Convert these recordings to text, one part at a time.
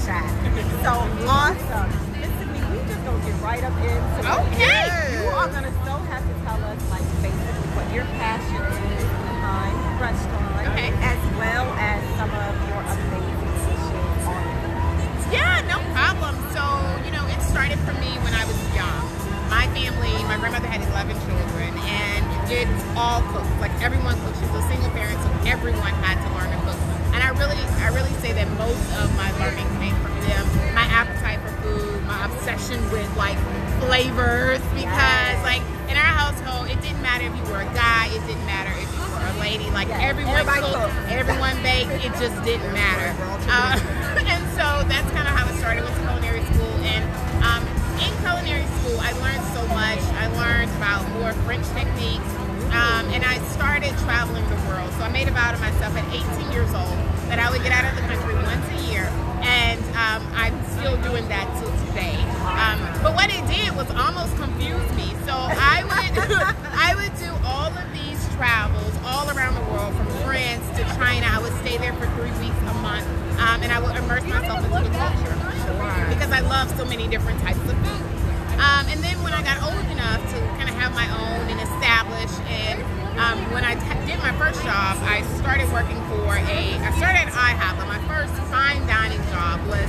Shak. So awesome. Listen, we just gonna get right up into it. Okay. You are gonna so have to tell us like basically what your passion is behind the restaurant, Okay. as well as some of your amazing dishes on it. Yeah, no problem. So, you know, it started for me when I was young. My family, my grandmother had 11 children, and it all cooked. Like everyone cooked. She was a single parent, so everyone had to learn to cook. And I really say that most of my learning came from them. My appetite for food, my obsession with like flavors, because like in our household, it didn't matter if you were a guy, it didn't matter if you were a lady. Like everyone cooked, everyone baked. It just didn't matter. And so that's kind of how it started with culinary school. And in culinary school, I learned so much. I learned about more French techniques, and I started traveling the world. So I made a vow to myself at 18 years old that I would get out of the country once a year, and I'm still doing that till today. But what it did was almost confuse me. So I would do all of these travels all around the world, from France to China. I would stay there for 3 weeks a month, and I would immerse myself into the culture because I love so many different types of food. And then when I got old enough to kind of have my own and establish, and when I did my first job, I started working I started at IHOP, but my first fine dining job was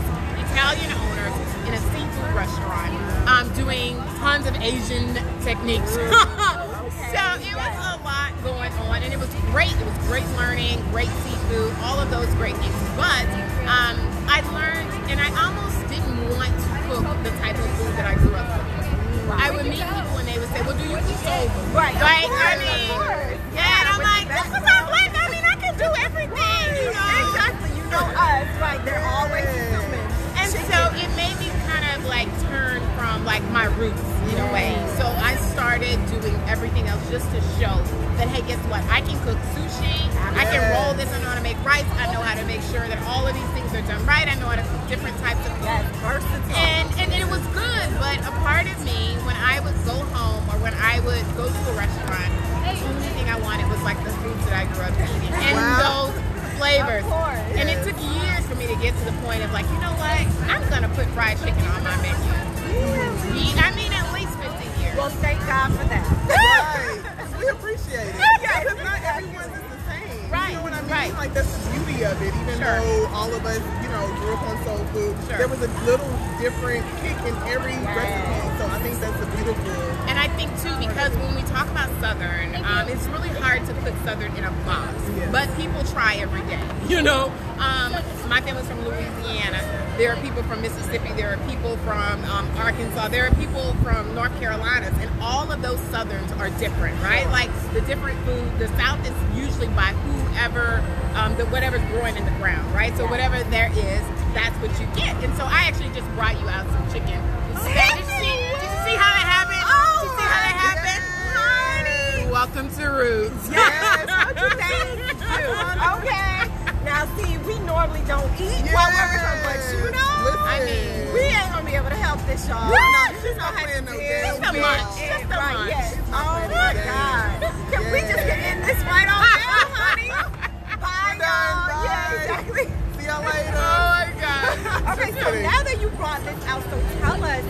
Italian owners in a seafood restaurant, doing tons of Asian techniques. So it was a lot going on, and it was great. It was great learning, great seafood, all of those great things. But I learned, and I almost didn't want to cook the type of food that I grew up cooking. I would meet people and they would say, "Well, do you cook soul food?" Right. Like, I mean, yeah, and I'm like, "This is not black. I mean, I can do everything, you know." Exactly. You know us, right? They're always human. And so it made me kind of like turn from like my roots in a way. So I started doing everything else just to show that, hey, guess what? I can cook sushi. I can roll this. I know how to make rice. I know how to make sure that all of these things are done right. I know how to cook different types of food. Versatile. And it was good, but a part of me, when I would go home or when I would go to a restaurant, the only thing I wanted was like the foods that I grew up eating. And those flavors. And it took years for me to get to the point of like, you know what? I'm gonna put fried chicken on my menu. I mean, at least 15 years. Well, thank God for that. Right. We appreciate it. Because not everyone's is the same. Right. You know what I mean? Right. Like, that's the beauty of it. Even though all of us, you know, grew up on soul food, there was a little different kick in every recipe. So I think that's a beautiful. And I think too, because when we talk about Southern, it's really hard to put Southern in a box. But people try every day. You know, my family's from Louisiana. There are people from Mississippi. There are people from Arkansas. There are people from North Carolina, and all of those Southerns are different, right? Like the different food. The South is usually by whoever, whatever's growing in the ground, right? So whatever there is, that's what you get. And so I actually just brought you out some chicken. Did you see how that happened? Did you see how that happened? Honey. Welcome to Roots. Yes, what you think? Okay. Now, see, we normally don't eat what we're from, but you know, I mean, we ain't gonna be able to help this, y'all. She's not playing no game. Just a munch. Just a munch. Yes. Oh my God. Can we just get in this right on now, honey? Bye, y'all. Yeah, exactly. See y'all later. Oh my God. Okay, so now that you brought this out, so tell us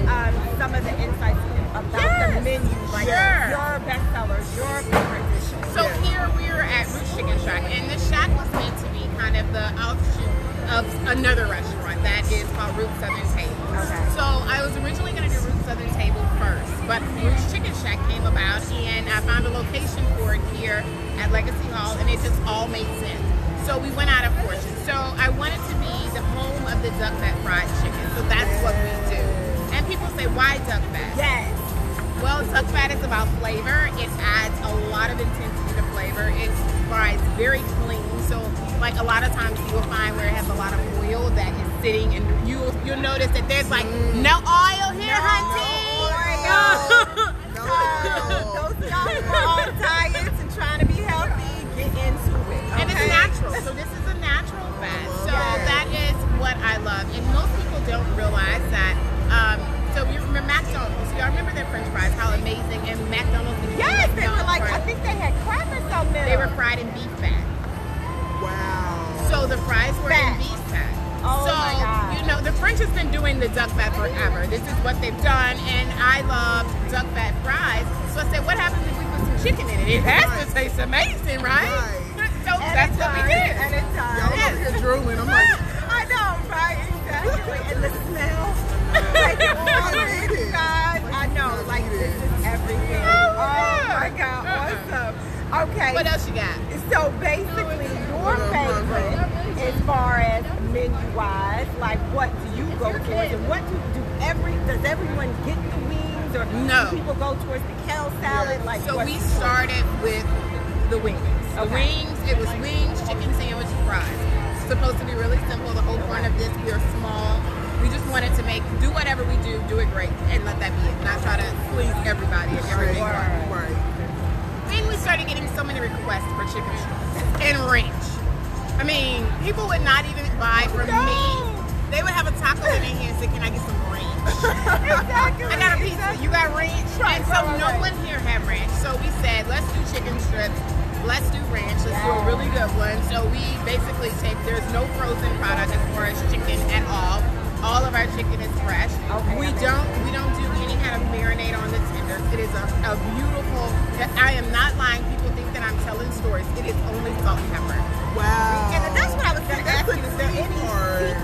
some of the insights about the menu, like your bestsellers, your favorite dishes. So here we're at Roots Chicken Shak, and the shack was meant to be kind of the offshoot of another restaurant that is called Roots Southern Table. Okay. So I was originally going to do Roots Southern Table first, but Roots Chicken Shak came about, and I found a location for it here at Legacy Hall, and it just all made sense. So we went out of Fortune. So I wanted to be the home of the duck fat fried chicken. So that's what we do. And people say, why duck fat? Yes. Well, duck fat is about flavor. It adds a lot of intensity to flavor. It fries very clean. So, like a lot of times you'll find where it has a lot of oil that is sitting, and you'll notice that there's like no oil here, hunty. Those of y'all who are on diets and trying to be healthy, get into it. Okay? And it's natural. So this is a natural fat. So that is what I love. And most people don't realize that. So you remember McDonald's? Y'all remember their French fries? How amazing! And McDonald's. Yes, they were like, I think they had crackers on them. They were fried in beef fat. Wow. So the fries were in beef fat. Oh so, my God. you know, the French has been doing the duck fat forever. This is what they've done, and I love duck fat fries. So I said, what happens if we put some chicken in it? It has to taste amazing, right? So And that's what we did. And it does. Y'all over here drooling. I'm like, I know, right? Exactly. And the smell. Like, oh my God. I know. Like, this is everything. Oh my God. Awesome. Okay. What else you got? So basically, your favorite, as far as menu-wise, like what do you go towards, and what does everyone get the wings, or No. do people go towards the kale salad? Like, So what's we the choice? started with the wings. The wings, it was wings, chicken sandwich, fries. It's supposed to be really simple. The whole point of this, we are small. We just wanted to do whatever we do it great, and let that be it. Not try to please everybody and everything. right. Then we started getting so many requests for chicken strips and ranch. I mean, people would not even buy from me. They would have a taco in their hand and say, can I get some ranch? Exactly. I got a pizza. You got ranch? And so no one here had ranch. So we said, let's do chicken strips. Let's do ranch. Let's do a really good one. So we basically there's no frozen product as far as chicken at all. All of our chicken is fresh. We don't do any kind of marinade on the tenders. It is a beautiful, I am not lying. People think that I'm telling stories. It is only salt and pepper. Wow. And that's what I was going to ask you. Is there any secret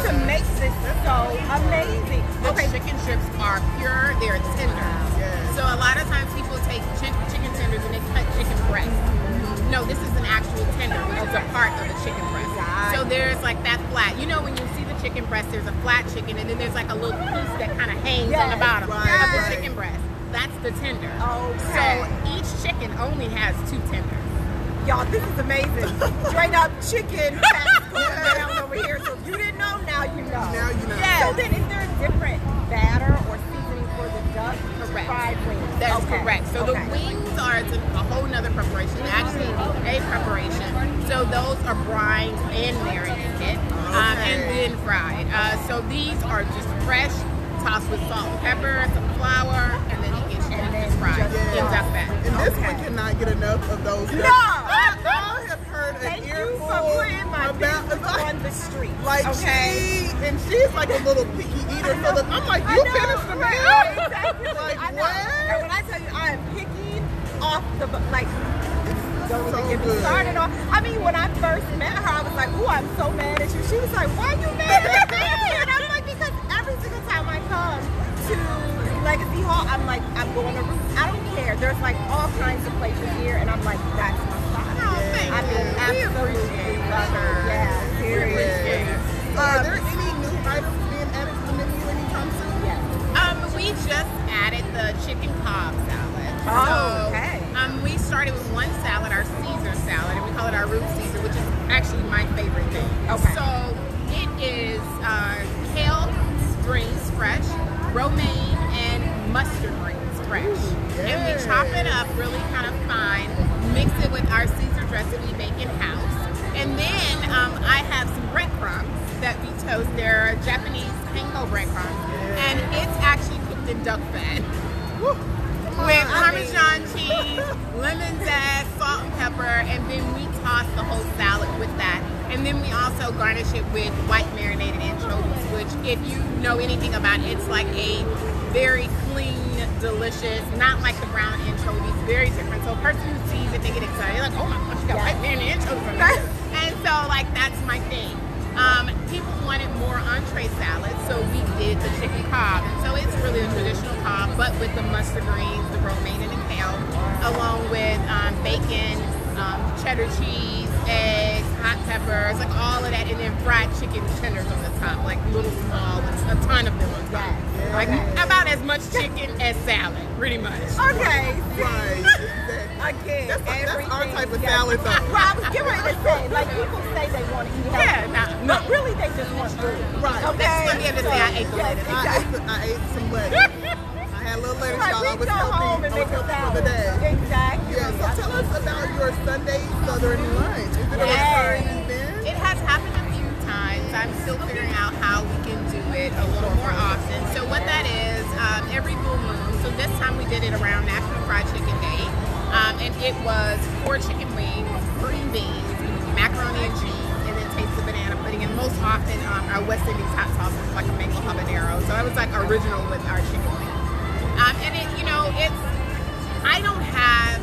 to make this so amazing? The chicken strips are pure. They're tender. So a lot of times people take chicken tenders and they cut chicken breast. No, this is an actual tender, which is a part of the chicken breast. So there's like that flat. You know, when you see the chicken breast, there's a flat chicken, and then there's like a little piece that kind of hangs on the bottom of the chicken breast. That's the tender. So each chicken only has 2 tenders. Y'all, this is amazing. Straight up chicken fat going down over here. So if you didn't know, now you know. Now you know. So then is there a different batter or seasoning for the duck? Correct. Fried wings. That's correct. So the wings are a whole nother preparation. They actually need a preparation. So those are brined and marinated and then fried. So these are just fresh, tossed with salt and pepper, some flour, and then you get just fried in duck fat. And this one cannot get enough of those. No! I have heard an Thank you earful for putting my about business on the street. Like she's like a little picky eater. So that I'm like, you finished the meal? Exactly. Like I know. what? And when I tell you, I am picky off the like. Don't so even get me good. started on. I mean, when I first met her, I was like, "Ooh, I'm so mad at you." She was like, "Why you mad at me?" And I'm like, "Because every single time I come to Legacy Hall, I'm like, I'm going to Roots. I don't care. There's like all kinds of places here, and I'm like, that's my spot. I mean, absolutely love her. Yeah, seriously. Are there any new items being added to the menu anytime soon? Yes. We just added the chicken Cobb salad. Oh, okay. We started with one salad, our Caesar salad, and we call it our Roots Caesar, which is actually my favorite thing. Okay. So it is kale greens fresh, romaine, and mustard greens fresh. And we chop it up really kind of fine, mix it with our Caesar dressing we make in-house. And then I have some breadcrumbs that we toast. They're Japanese panko breadcrumbs. And it's actually cooked in duck fat. With Parmesan cheese, lemon zest, salt and pepper, and then we toss the whole salad with that. And then we also garnish it with white marinated anchovies, which if you know anything about it, it's like a very clean, delicious, not like the brown anchovies, very different. So a person who sees it, they get excited. They're like, oh my gosh, you got white marinated anchovies. And so like that's my thing. People wanted more entree salad, so we did the chicken Cobb. And so it's really a traditional Cobb, but with the mustard greens, the romaine, and the kale, along with bacon, cheddar cheese, eggs, hot peppers, like all of that, and then fried chicken tenders on the top, like little small ones, a ton of them on top. Like about as much chicken as salad, pretty much. Okay. Right. Again, That's our type of salad though. Well, I was getting ready to say, like people say they want to eat healthy, but really they just want food. Right. Okay. Let me have to say I ate the lettuce. I ate some lettuce. I had a little lettuce, Like, y'all. I we was go home and make a healthy for salad. the day. Exactly. Yeah, so tell us about your Sunday Southern lunch. Is it a recurring event? It has happened a few times. I'm still figuring out how we can do it a little more often. So what that is, every blue moon, so this time we did it around National Fried Chicken Day, and it was 4 chicken wings, green beans, macaroni and cheese, and then taste of banana pudding getting it. Most often, our West Indies hot sauce is like a mango habanero. So I was like original with our chicken wing. And it, you know, it's, I don't have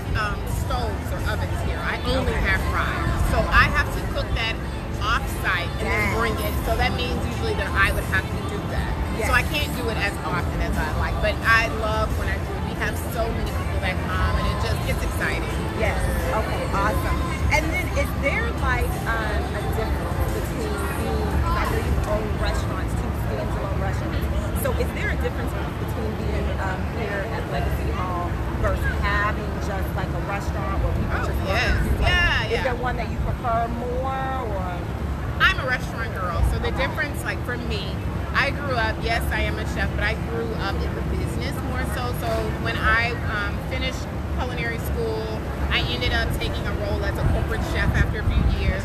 stoves or ovens here. I only have fryers. So I have to cook that off-site and then bring it. So that means usually that I would have to do that. So I can't do it as often as I like. But I love when I do it. We have so many people that come and it's exciting. Yes. Okay, awesome. And then is there like a difference between being, I know you own restaurants, two standalone restaurants. So is there a difference between being here at Legacy Hall versus having just like a restaurant where people just is there one that you prefer more, or? I'm a restaurant girl, so the difference, like for me, I grew up, yes, I am a chef, but I grew up in the business more so. So when I finished culinary school, I ended up taking a role as a corporate chef after a few years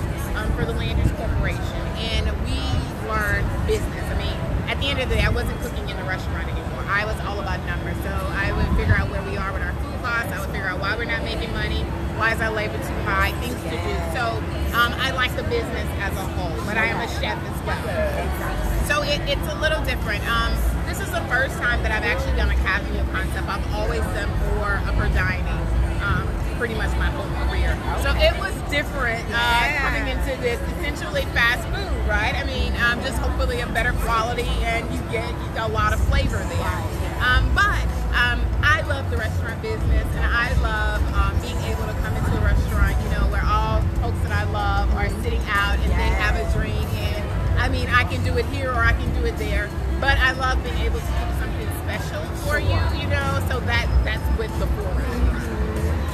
for the Land Use Corporation, and we learned business. I mean, at the end of the day, I wasn't cooking in the restaurant anymore. I was all about numbers. So I would figure out where we are with our food costs. I would figure out why we're not making money, why is our labor too high, things to do. So I like the business as a whole, but I am a chef as well. So it's a little different. This is the first time that I've actually done a casual concept. I've always done more upper dining, pretty much my whole career. So it was different coming into this essentially fast food, right? I mean, just hopefully a better quality and you get a lot of flavor there. But I love the restaurant business, and I love being able to come into a restaurant, you know, where all folks that I love are sitting out and they have a drink. And I mean, I can do it here or I can do it there, but I love being able to cook something special for you, you know, so that's with the forum.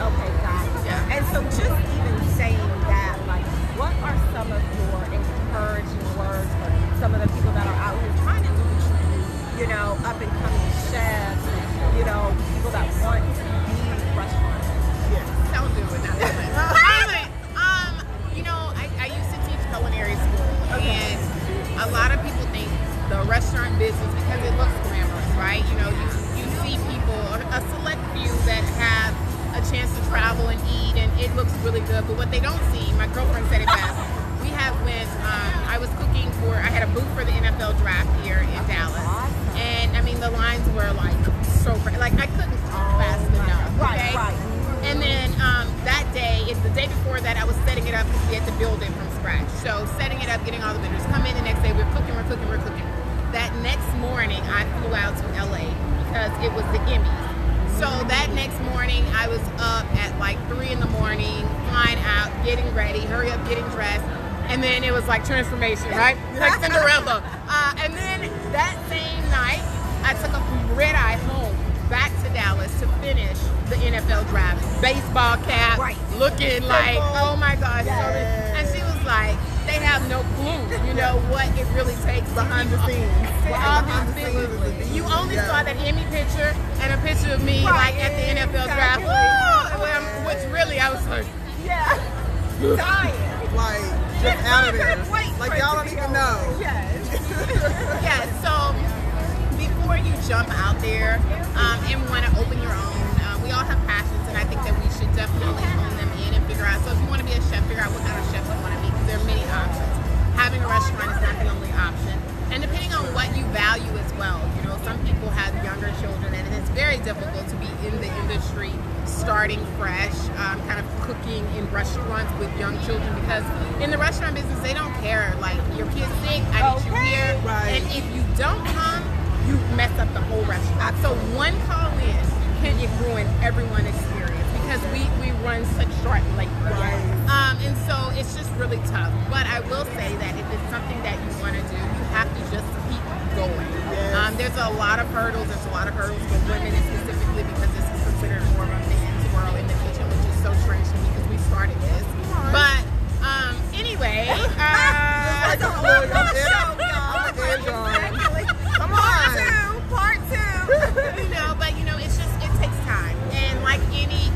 Okay, got it. Yeah. And so just even saying that, like, what are some of your encouraging words for some of the people that are out here trying to do what you do, you know, up and coming chefs, you know, people that want to be restaurants? Yes. Don't do it now. You know, I used to teach culinary school, and a lot of people think the restaurant business, because it looks glamorous, right? You know, you see people, a select few that have a chance to travel and eat, and it looks really good, but what they don't see, my girlfriend said it best, we have when I was cooking I had a booth for the NFL draft here in Dallas, and I mean the lines were like so like I couldn't talk fast enough, okay? Right. And then that day, the day before that, I was setting it up because we had to build it from scratch. So setting it up, getting all the vendors come in the next day, we're cooking. That next morning, I flew out to LA because it was the Emmys. So that next morning, I was up at like 3 in the morning, flying out, getting ready, hurry up, getting dressed. And then it was like transformation, right? Like Cinderella. And then that same night, I took a red eye home back to Dallas to finish the NFL draft. Baseball cap, looking like, oh my gosh. Yes. And she was like, they have no clue, you know, what it really takes behind the scenes. All these things. You only saw that Emmy picture and a picture of me like at the NFL draft. Which really I was like, dying. Like, just out of there. Like, y'all don't even know. Yes. So before you jump out there and want to open your own, we all have passions, and I think that we should definitely hone them in and figure out. So if you want to be a chef, figure out what kind of chef you want to be, because there are many options. Having a restaurant is not the only option. And depending on what you value as well, you know, some people have younger children, and it's very difficult to be in the industry starting fresh, kind of cooking in restaurants with young children, because in the restaurant business, they don't care. Like, your kid's sick, I need you here. Right. And if you don't come, you mess up the whole restaurant. So one call in can ruin everyone's experience, because we run such short late runs. And so it's just really tough. But I will say that if it's something that you want to do, you have to just keep going. There's a lot of hurdles. There's a lot of hurdles for women, specifically because this is considered more of a man's world in the kitchen, which is so strange to me because we started this. But anyway, come on. Part two. You know, but you know, it takes time, and like any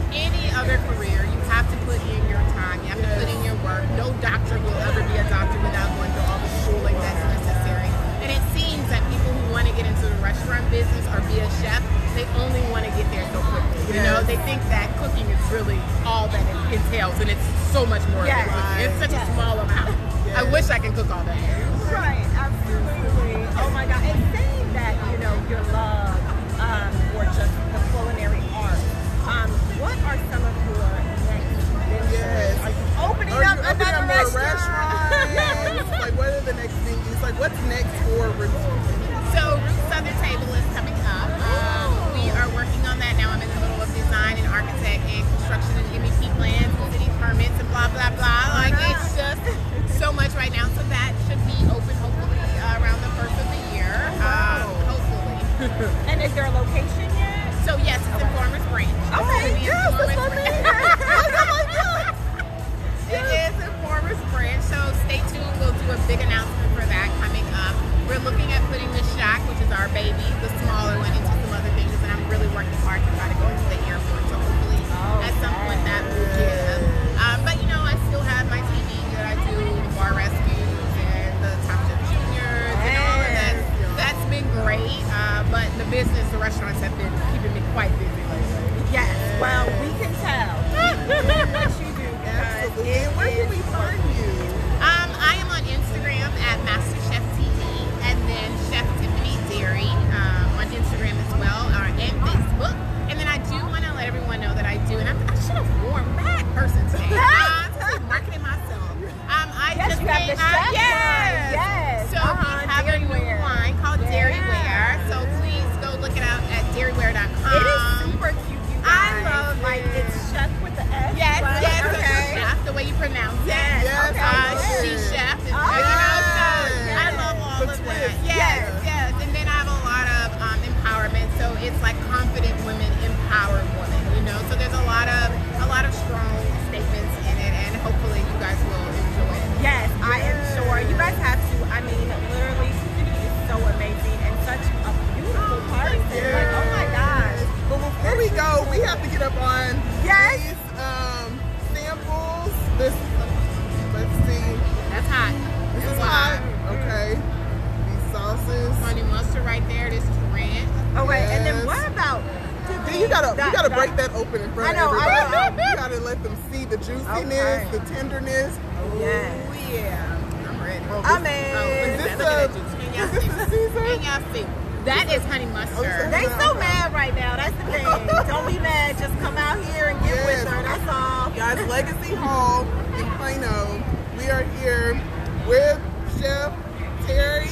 other career, you have to put in your time. You have to put in your work. No doctor will ever be a doctor without going through all the schooling that's necessary. And it seems that people who want to get into the restaurant business or be a chef, they only want to get there so quickly. You know, they think that cooking is really all that it entails, and it's so much more than cooking. It's such a small amount. I wish I could cook all day. Right, absolutely. Oh my God. And saying that, you know, your love for just the culinary art, what are some of your next ventures? Yes. Are you opening Are you up opening another more restaurant? restaurants? Like, what are the next venues? Like, what's next for Roots? So Roots Southern Table is coming up. We are working on that now. I'm in the middle of design and architect and construction and MEP plans and city permits and blah, blah, blah. Like, it's just so much right now. So that should be open hopefully around the first of the year. Hopefully. And is there a location yet? So yes, it's in Farmers Branch. Okay, yes, that's what I mean. It is in Farmers Branch, so stay tuned. We'll do a big announcement for that coming up. We're looking at putting the Shack, which is our baby, the smaller one, into some other things, and I'm really working hard to try to go into the airport. So hopefully at some point that will give. But you know, I still have my TV that I do, the Bar Rescues and the Top Chef Juniors and all of that. That's been great, but the business, the restaurants have been keeping me quite busy lately. Yes, well, we can tell. What you do. Absolutely. And where can we find you? I am on Instagram at MasterChef TV, and then Chef Tiffany Derry on Instagram as well, and Facebook. And then I do want to let everyone know that I do, and I should have worn bad person today. I'm marketing myself. Yes, you have the chef line. Yes. So we have a new line called Derryware. So please go look it out at derryware.com. It is super cute, you guys. I love like it. It's chef with the S. Yes, right? yes, Okay. chef, the way you pronounce it. Yes, She chef, and, you know, so I love all of that. Yes, yes, and then I have a lot of empowerment. So it's like confident women, empowered women. You know, so there's a lot of strong statements in it, and hopefully you guys will enjoy it. Yes, I am sure. You guys have to. I mean, literally, Tiffany is so amazing and such a beautiful person. Like, oh my gosh. But Here we go. We have to get up on Yes. these samples. This, let's see. That's hot. This is That's hot. Okay. These sauces. Honey mustard right there. This is ranch. Okay, and then Yes. what about? Then you gotta break that open in front I know, of I everybody. know. You gotta let them see the juiciness, Okay. the tenderness. Yes. Oh yeah. I'm ready. I mean, Is this Look at a that juice. is this a Caesar? And y'all see. That is honey mustard. they so mad right now. That's the thing. Don't be mad. Just come out here and get with her. That's all. Guys, Legacy Hall in Plano. We are here with Chef Terry